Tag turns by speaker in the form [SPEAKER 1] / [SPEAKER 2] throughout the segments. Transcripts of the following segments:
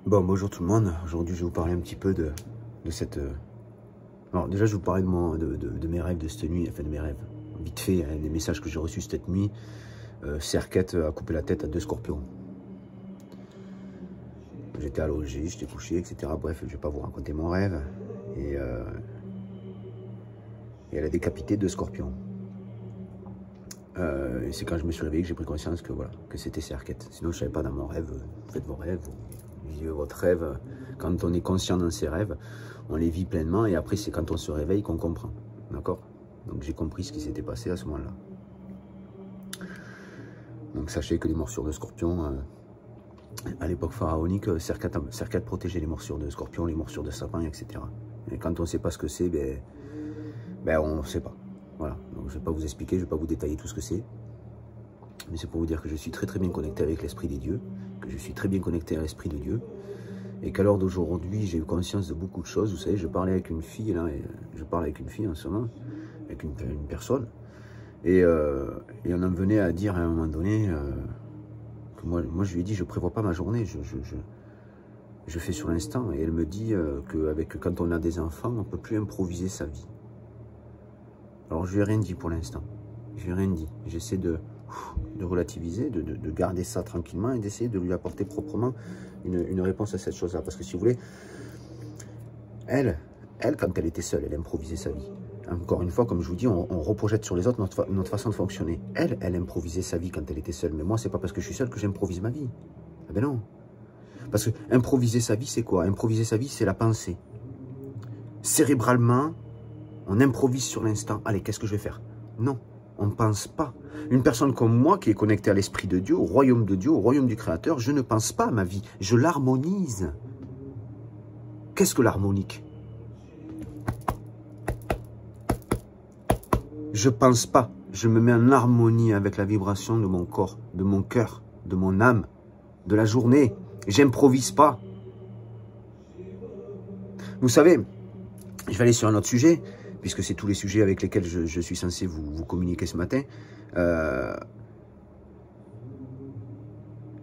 [SPEAKER 1] Bon, bonjour tout le monde. Aujourd'hui, je vais vous parler un petit peu de cette... Alors, déjà, je vais vous parler de mes rêves de cette nuit, enfin de mes rêves. Vite fait, hein, les messages que j'ai reçus cette nuit. Serket a coupé la tête à 2 scorpions. J'étais allongé, j'étais couché, etc. Bref, je ne vais pas vous raconter mon rêve. Et elle a décapité 2 scorpions. Et c'est quand je me suis réveillé que j'ai pris conscience que voilà, que c'était Serket. Sinon, je ne savais pas dans mon rêve. Faites vos rêves, vivez votre rêve. Quand on est conscient dans ses rêves, on les vit pleinement. Et après, c'est quand on se réveille qu'on comprend. D'accord? Donc, j'ai compris ce qui s'était passé à ce moment-là. Donc, sachez que les morsures de scorpions, à l'époque pharaonique, Serket protégeait les morsures de scorpions, les morsures de sapins, etc. Et quand on ne sait pas ce que c'est, ben on ne sait pas. Voilà, donc je ne vais pas vous expliquer, je ne vais pas vous détailler tout ce que c'est. Mais c'est pour vous dire que je suis très bien connecté avec l'esprit des dieux, que je suis très bien connecté à l'esprit de Dieu, et qu'à l'heure d'aujourd'hui, j'ai eu conscience de beaucoup de choses. Vous savez, je parlais avec une fille, là, et je parle avec une fille en ce moment, avec une personne, et on en venait à dire à un moment donné, que moi je lui ai dit, je ne prévois pas ma journée, je fais sur l'instant, et elle me dit que quand on a des enfants, on ne peut plus improviser sa vie. Alors, je lui ai rien dit pour l'instant. Je lui ai rien dit. J'essaie de relativiser, de garder ça tranquillement et d'essayer de lui apporter proprement une réponse à cette chose-là. Parce que si vous voulez, elle, quand elle était seule, elle improvisait sa vie. Encore une fois, comme je vous dis, on reprojette sur les autres notre façon de fonctionner. Elle improvisait sa vie quand elle était seule. Mais moi, c'est pas parce que je suis seul que j'improvise ma vie. Ah ben non. Parce que improviser sa vie, c'est quoi? Improviser sa vie, c'est la pensée. Cérébralement, on improvise sur l'instant. Allez, qu'est-ce que je vais faire? Non, on ne pense pas. Une personne comme moi qui est connectée à l'esprit de Dieu, au royaume de Dieu, au royaume du Créateur, je ne pense pas à ma vie. Je l'harmonise. Qu'est-ce que l'harmonique? Je ne pense pas. Je me mets en harmonie avec la vibration de mon corps, de mon cœur, de mon âme, de la journée. J'improvise pas. Vous savez, je vais aller sur un autre sujet, puisque c'est tous les sujets avec lesquels je suis censé vous communiquer ce matin. À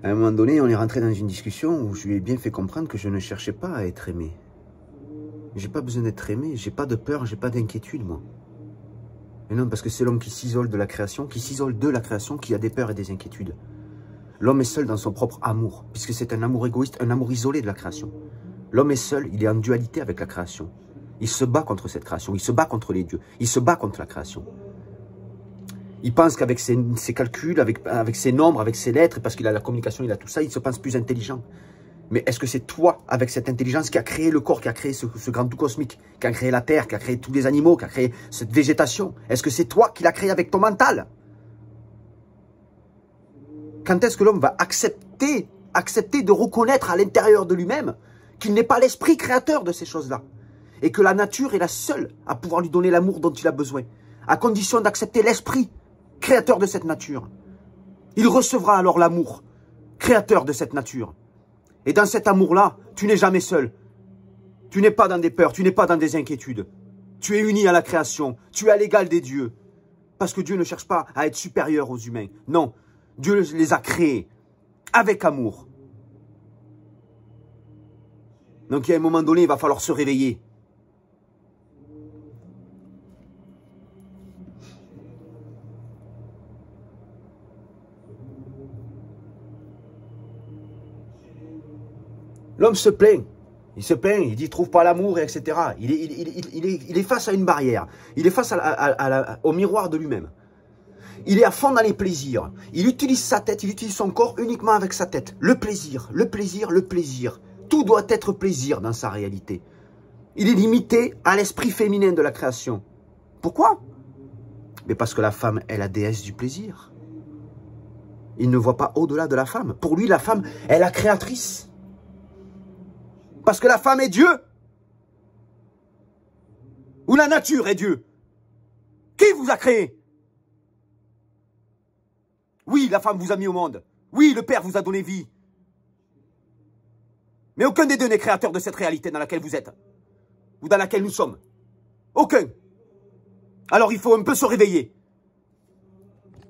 [SPEAKER 1] un moment donné, on est rentré dans une discussion où je lui ai bien fait comprendre que je ne cherchais pas à être aimé. J'ai pas besoin d'être aimé, j'ai pas de peur, j'ai pas d'inquiétude, moi. Et non, parce que c'est l'homme qui s'isole de la création, qui a des peurs et des inquiétudes. L'homme est seul dans son propre amour, puisque c'est un amour égoïste, un amour isolé de la création. L'homme est seul, il est en dualité avec la création. Il se bat contre cette création, il se bat contre les dieux, il se bat contre la création. Il pense qu'avec ses calculs, avec ses nombres, avec ses lettres, parce qu'il a la communication, il a tout ça, il se pense plus intelligent. Mais est-ce que c'est toi, avec cette intelligence, qui a créé le corps, qui a créé ce grand tout cosmique, qui a créé la terre, qui a créé tous les animaux, qui a créé cette végétation? Est-ce que c'est toi qui l'as créé avec ton mental? Quand est-ce que l'homme va accepter de reconnaître à l'intérieur de lui-même qu'il n'est pas l'esprit créateur de ces choses-là? Et que la nature est la seule à pouvoir lui donner l'amour dont il a besoin, à condition d'accepter l'esprit créateur de cette nature. Il recevra alors l'amour créateur de cette nature. Et dans cet amour-là, tu n'es jamais seul. Tu n'es pas dans des peurs, tu n'es pas dans des inquiétudes. Tu es uni à la création, tu es à l'égal des dieux. Parce que Dieu ne cherche pas à être supérieur aux humains. Non, Dieu les a créés avec amour. Donc il y a un moment donné, il va falloir se réveiller. L'homme se plaint. Il se plaint, il dit il trouve pas l'amour, etc. Il est face à une barrière. Il est face au miroir de lui-même. Il est à fond dans les plaisirs. Il utilise sa tête, il utilise son corps uniquement avec sa tête. Le plaisir, le plaisir, le plaisir. Tout doit être plaisir dans sa réalité. Il est limité à l'esprit féminin de la création. Pourquoi? Mais parce que la femme est la déesse du plaisir. Il ne voit pas au-delà de la femme. Pour lui, la femme est la créatrice. Parce que la femme est Dieu. Ou la nature est Dieu. Qui vous a créé? Oui, la femme vous a mis au monde. Oui, le Père vous a donné vie. Mais aucun des deux n'est créateur de cette réalité dans laquelle vous êtes. Ou dans laquelle nous sommes. Aucun. Alors il faut un peu se réveiller.